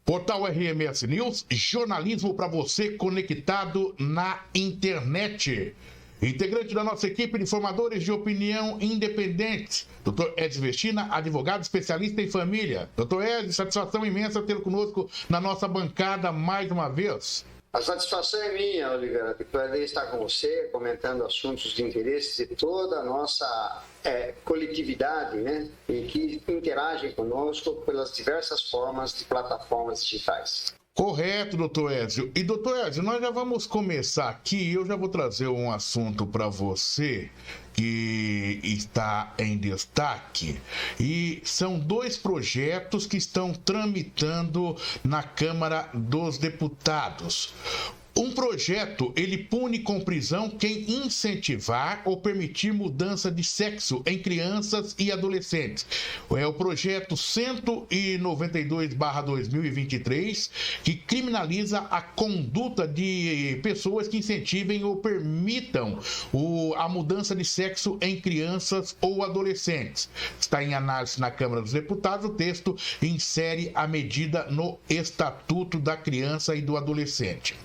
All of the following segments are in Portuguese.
Portal RMS News, jornalismo para você conectado na internet. Integrante da nossa equipe de formadores de opinião independentes, Dr. Edson Vestina, advogado especialista em família. Dr. Edson, satisfação imensa tê-lo conosco na nossa bancada mais uma vez. A satisfação é minha, Oliveira, de poder estar com você, comentando assuntos de interesse de toda a nossa coletividade, né? E que interagem conosco pelas diversas formas de plataformas digitais. Correto, doutor Ézio. E, doutor Ézio, nós já vamos começar aqui. Eu já vou trazer um assunto para você que está em destaque. E são dois projetos que estão tramitando na Câmara dos Deputados. Um projeto, ele pune com prisão quem incentivar ou permitir mudança de sexo em crianças e adolescentes. É o projeto 192/2023, que criminaliza a conduta de pessoas que incentivem ou permitam a mudança de sexo em crianças ou adolescentes. Está em análise na Câmara dos Deputados. O texto insere a medida no Estatuto da Criança e do Adolescente.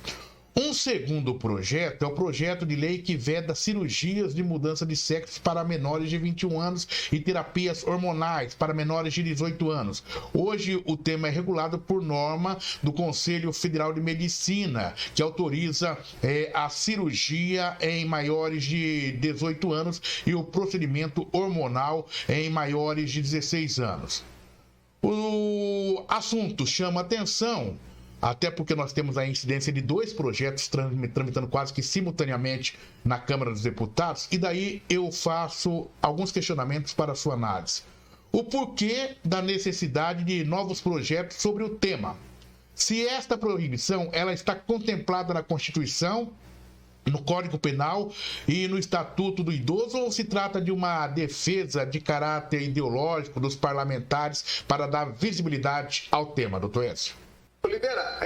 Um segundo projeto é o projeto de lei que veda cirurgias de mudança de sexo para menores de 21 anos e terapias hormonais para menores de 18 anos. Hoje, o tema é regulado por norma do Conselho Federal de Medicina, que autoriza a cirurgia em maiores de 18 anos e o procedimento hormonal em maiores de 16 anos. O assunto chama atenção, até porque nós temos a incidência de dois projetos tramitando quase que simultaneamente na Câmara dos Deputados, e daí eu faço alguns questionamentos para a sua análise. O porquê da necessidade de novos projetos sobre o tema? Se esta proibição ela está contemplada na Constituição, no Código Penal e no Estatuto do Idoso, ou se trata de uma defesa de caráter ideológico dos parlamentares para dar visibilidade ao tema, doutor Ézio? Oliveira,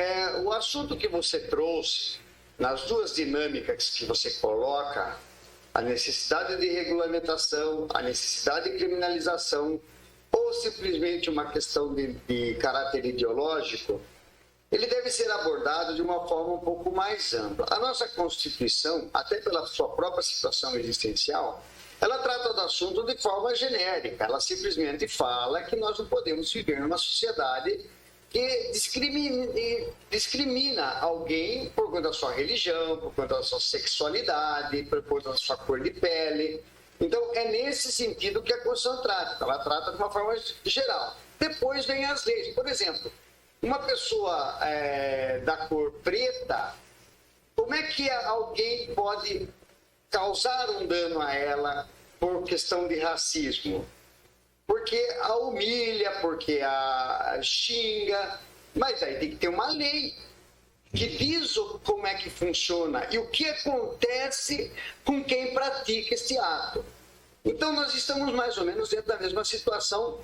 o assunto que você trouxe, nas duas dinâmicas que você coloca, a necessidade de regulamentação, a necessidade de criminalização, ou simplesmente uma questão de caráter ideológico, ele deve ser abordado de uma forma um pouco mais ampla. A nossa Constituição, até pela sua própria situação existencial, ela trata do assunto de forma genérica. Ela simplesmente fala que nós não podemos viver numa sociedade que discrimina alguém por conta da sua religião, por conta da sua sexualidade, por conta da sua cor de pele. Então, é nesse sentido que a Constituição trata. Ela trata de uma forma geral. Depois vem as leis. Por exemplo, uma pessoa da cor preta, como é que alguém pode causar um dano a ela por questão de racismo? Porque a humilha, porque a xinga, mas aí tem que ter uma lei que diz como é que funciona e o que acontece com quem pratica esse ato. Então nós estamos mais ou menos dentro da mesma situação,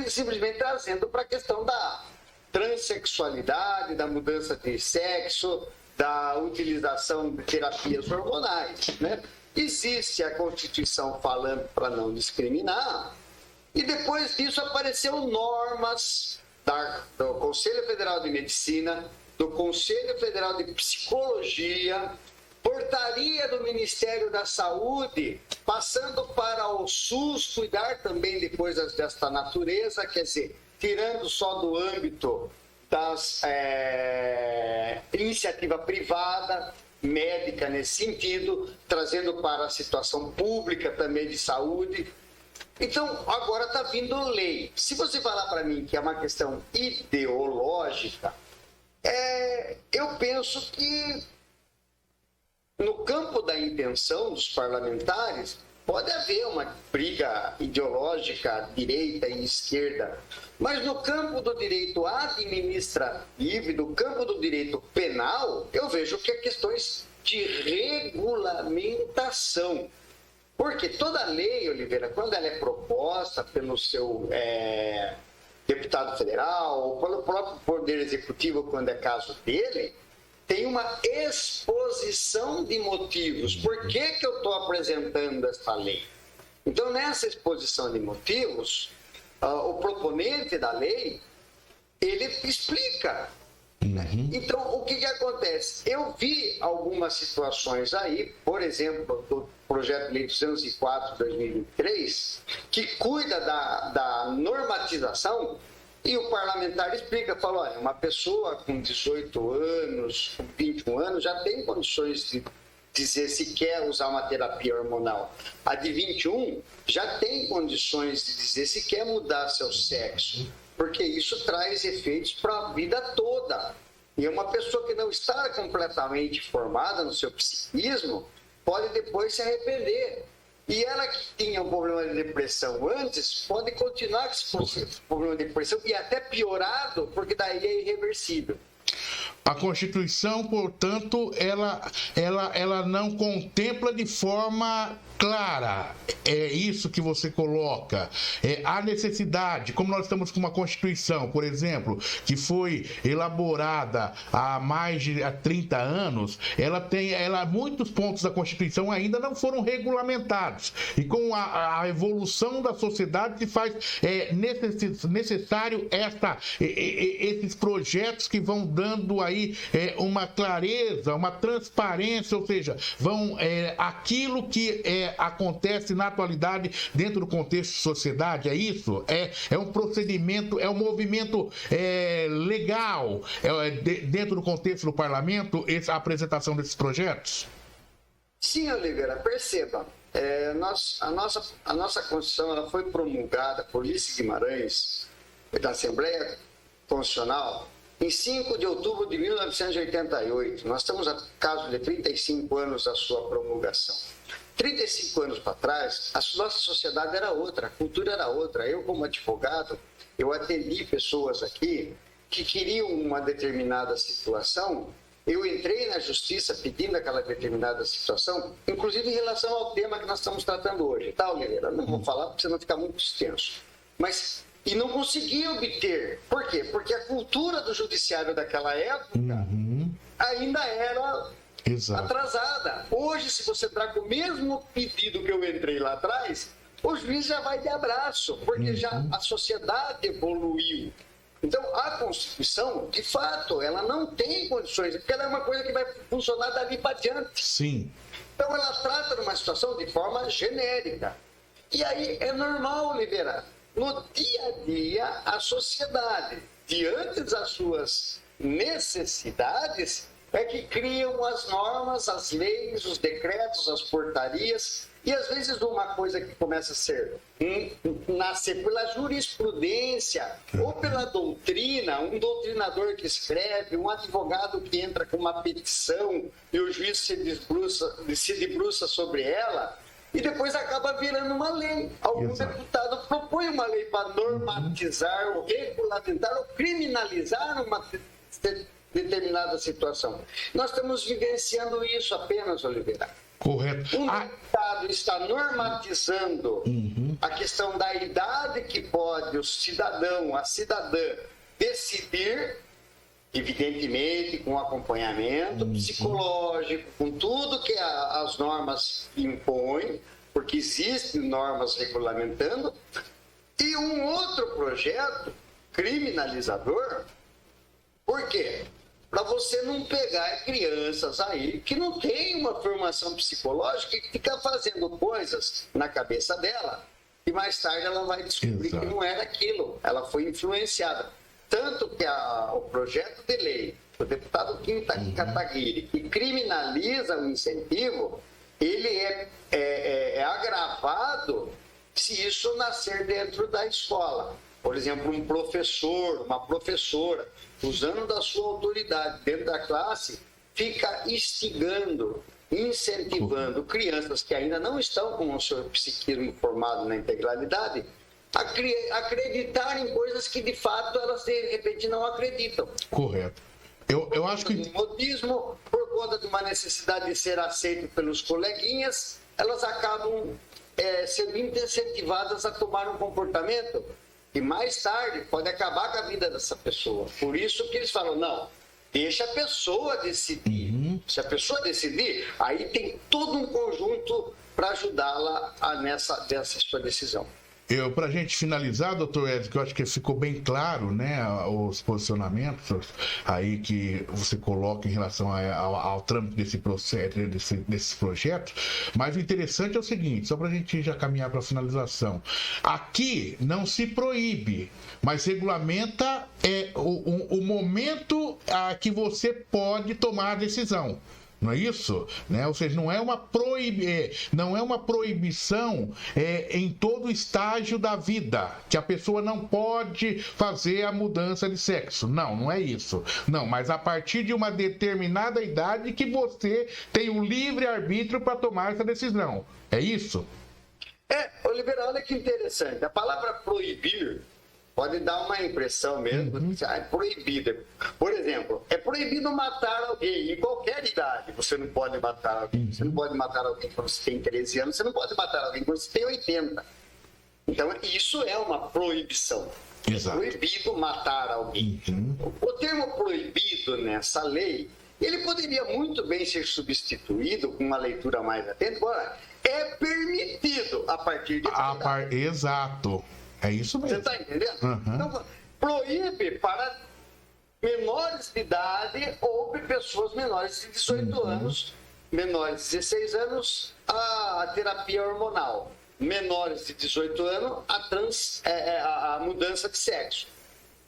simplesmente trazendo para a questão da transexualidade, da mudança de sexo, da utilização de terapias hormonais, né? Existe a Constituição falando para não discriminar, e depois disso apareceu normas do Conselho Federal de Medicina, do Conselho Federal de Psicologia, portaria do Ministério da Saúde, passando para o SUS cuidar também de coisas desta natureza, quer dizer, tirando só do âmbito das iniciativa privada, médica nesse sentido, trazendo para a situação pública também de saúde. Então, agora está vindo lei. Se você falar para mim que é uma questão ideológica, eu penso que no campo da intenção dos parlamentares pode haver uma briga ideológica, direita e esquerda, mas no campo do direito administrativo e no campo do direito penal, eu vejo que é questões de regulamentação. Porque toda lei, Oliveira, quando ela é proposta pelo seu deputado federal ou pelo próprio Poder Executivo, quando é caso dele, tem uma exposição de motivos. Por que eu estou apresentando essa lei? Então, nessa exposição de motivos, o proponente da lei ele explica. Então, o que acontece? Eu vi algumas situações aí, por exemplo, do projeto de lei 204 de 2023, que cuida da normatização, e o parlamentar explica, fala, olha, uma pessoa com 18 anos, com 21 anos, já tem condições de dizer se quer usar uma terapia hormonal. A de 21 já tem condições de dizer se quer mudar seu sexo, porque isso traz efeitos para a vida toda. E uma pessoa que não está completamente formada no seu psiquismo pode depois se arrepender. E ela que tinha um problema de depressão antes, pode continuar com esse problema de depressão e até piorado, porque daí é irreversível. A Constituição, portanto, ela não contempla de forma clara, é isso que você coloca, a necessidade, como nós estamos com uma Constituição, por exemplo, que foi elaborada há mais de 30 anos, muitos pontos da Constituição ainda não foram regulamentados, e com a evolução da sociedade se faz necessário esses projetos que vão dando aí uma clareza, uma transparência, ou seja, aquilo que acontece na atualidade dentro do contexto de sociedade, é isso? É um procedimento, é um movimento legal dentro do contexto do parlamento, a apresentação desses projetos? Sim, Oliveira, perceba, a nossa Constituição ela foi promulgada por Ulisses Guimarães, da Assembleia Constitucional, em 5 de outubro de 1988. Nós estamos a caso de 35 anos da sua promulgação. 35 anos para trás, a nossa sociedade era outra, a cultura era outra. Eu, como advogado, eu atendi pessoas aqui que queriam uma determinada situação. Eu entrei na justiça pedindo aquela determinada situação, inclusive em relação ao tema que nós estamos tratando hoje. Tá, Oliveira? Não vou falar porque senão fica muito extenso. E não consegui obter. Por quê? Porque a cultura do judiciário daquela época ainda era atrasada. Hoje, se você entrar com o mesmo pedido que eu entrei lá atrás, o juiz já vai de abraço, porque já a sociedade evoluiu. Então, a Constituição, de fato, ela não tem condições, porque ela é uma coisa que vai funcionar dali para diante. Sim. Então, ela trata de uma situação de forma genérica. E aí é normal, Oliveira, no dia a dia, a sociedade, diante das suas necessidades, é que criam as normas, as leis, os decretos, as portarias, e às vezes uma coisa que começa a nascer pela jurisprudência ou pela doutrina, um doutrinador que escreve, um advogado que entra com uma petição e o juiz se debruça sobre ela, e depois acaba virando uma lei. Algum deputado propõe uma lei para normatizar, ou regulamentar, ou criminalizar uma determinada situação. Nós estamos vivenciando isso apenas, Oliveira. Correto. Um deputado está normatizando a questão da idade que pode o cidadão, a cidadã, decidir, evidentemente com acompanhamento psicológico, com tudo que as normas impõem, porque existem normas regulamentando, e um outro projeto criminalizador. Por quê? Para você não pegar crianças aí que não têm uma formação psicológica e fica fazendo coisas na cabeça dela e mais tarde ela vai descobrir que não era aquilo, ela foi influenciada. Tanto que o projeto de lei do deputado Kim Kataguiri, que criminaliza o incentivo, ele é agravado se isso nascer dentro da escola. Por exemplo, um professor, uma professora, usando da sua autoridade dentro da classe, fica instigando, incentivando crianças que ainda não estão com o seu psiquismo formado na integralidade, a acreditar em coisas que de fato elas de repente não acreditam. Correto. Eu acho que o modismo, por conta de uma necessidade de ser aceito pelos coleguinhas, elas acabam sendo incentivadas a tomar um comportamento que mais tarde pode acabar com a vida dessa pessoa. Por isso que eles falam, não, deixa a pessoa decidir. Se a pessoa decidir, aí tem todo um conjunto para ajudá-la nessa sua decisão. Para a gente finalizar, doutor Edson, que eu acho que ficou bem claro, né, os posicionamentos aí que você coloca em relação ao trâmite desse processo, desses projetos, mas o interessante é o seguinte, só para a gente já caminhar para a finalização, aqui não se proíbe, mas regulamenta o momento que você pode tomar a decisão. Não é isso? Né? Ou seja, não é uma proibição em todo estágio da vida, que a pessoa não pode fazer a mudança de sexo. Não é isso. Não, mas a partir de uma determinada idade que você tem o livre-arbítrio para tomar essa decisão. É isso? Oliveira, olha que interessante. A palavra proibir pode dar uma impressão mesmo de que é proibido. Por exemplo, é proibido matar alguém em qualquer idade. Você não pode matar alguém. Você não pode matar alguém quando você tem 13 anos. Você não pode matar alguém quando você tem 80. Então, isso é uma proibição. Exato. É proibido matar alguém. O termo proibido nessa lei, ele poderia muito bem ser substituído com uma leitura mais atenta. Agora, é permitido a partir de... Exato. É isso mesmo. Você está entendendo? Então, proíbe para menores de idade ou pessoas menores de 18 anos, menores de 16 anos, a terapia hormonal. Menores de 18 anos, a mudança de sexo.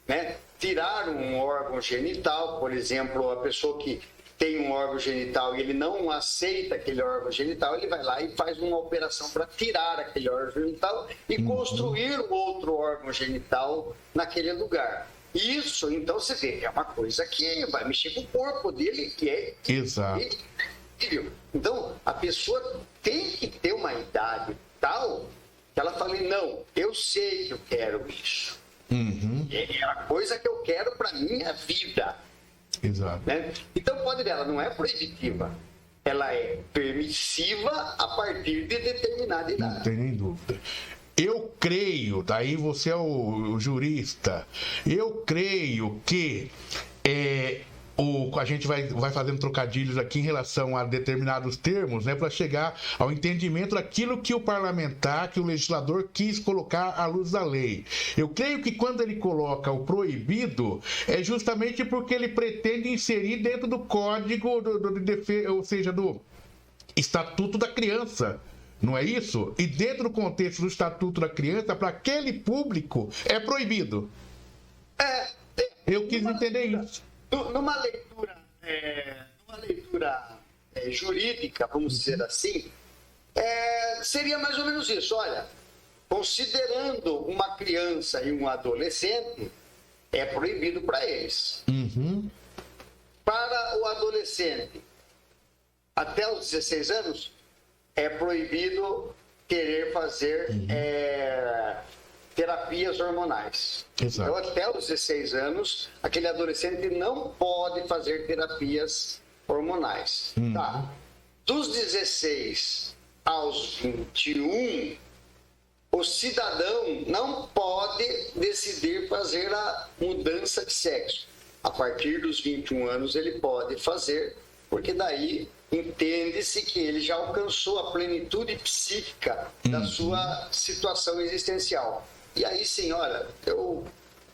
Né? Tirar um órgão genital, por exemplo, a pessoa que tem um órgão genital e ele não aceita aquele órgão genital, ele vai lá e faz uma operação para tirar aquele órgão genital e construir um outro órgão genital naquele lugar. Isso, então, você vê, é uma coisa que vai mexer com o corpo dele, que é... Exato. Então, a pessoa tem que ter uma idade tal que ela fale, não, eu sei que eu quero isso. É a coisa que eu quero para minha vida. Exato. Né? Então, pode ver, ela não é proibitiva, ela é permissiva a partir de determinada idade. Não tem nem dúvida. Eu creio, daí você é o jurista, eu creio que a gente vai fazendo trocadilhos aqui em relação a determinados termos, né, para chegar ao entendimento daquilo que o parlamentar, que o legislador quis colocar à luz da lei. Eu creio que quando ele coloca o proibido, é justamente porque ele pretende inserir dentro do código de defesa, ou seja, do Estatuto da Criança. Não é isso? E dentro do contexto do Estatuto da Criança, para aquele público, é proibido. Eu quis entender isso. Numa leitura jurídica, vamos dizer assim, seria mais ou menos isso. Olha, considerando uma criança e um adolescente, é proibido para eles. Para o adolescente, até os 16 anos, é proibido querer fazer terapias hormonais. Exato. Então, até os 16 anos, aquele adolescente não pode fazer terapias hormonais. Tá? Dos 16 aos 21, o cidadão não pode decidir fazer a mudança de sexo. A partir dos 21 anos, ele pode fazer, porque daí entende-se que ele já alcançou a plenitude psíquica da sua situação existencial. E aí sim, olha, eu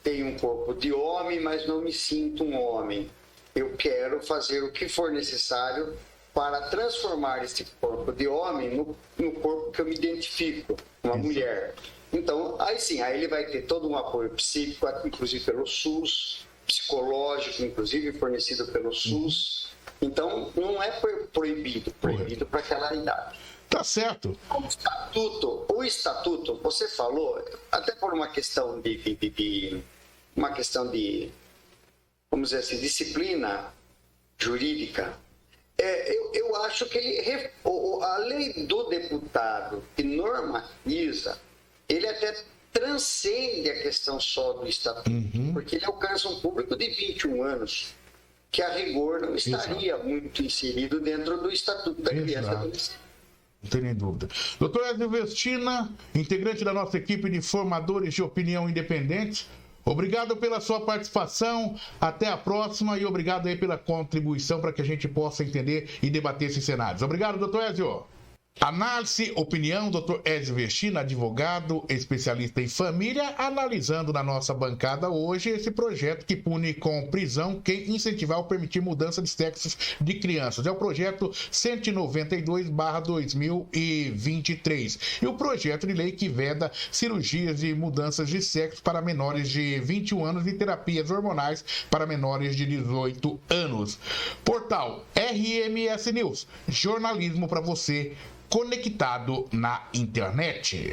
tenho um corpo de homem, mas não me sinto um homem. Eu quero fazer o que for necessário para transformar esse corpo de homem no corpo que eu me identifico, uma mulher. Então, aí sim, aí ele vai ter todo um apoio psíquico, inclusive pelo SUS, psicológico, inclusive fornecido pelo SUS. Então, não é proibido para aquela idade. Tá certo. O estatuto, você falou, até por uma questão de vamos dizer assim, disciplina jurídica, eu acho que a lei do deputado que normatiza, ele até transcende a questão só do estatuto, porque ele alcança um público de 21 anos, que a rigor não estaria muito inserido dentro do Estatuto da Criança e do Adolescente. Não tem nem dúvida. Doutor Edson Vestina, integrante da nossa equipe de formadores de opinião independente, obrigado pela sua participação, até a próxima e obrigado aí pela contribuição para que a gente possa entender e debater esses cenários. Obrigado, doutor Edson. Análise, opinião, Dr. Edson Vestino, advogado, especialista em família, analisando na nossa bancada hoje esse projeto que pune com prisão quem incentivar ou permitir mudança de sexos de crianças. É o projeto 192/2023. E o projeto de lei que veda cirurgias de mudanças de sexo para menores de 21 anos e terapias hormonais para menores de 18 anos. Portal RMS News, jornalismo para você conectado na internet.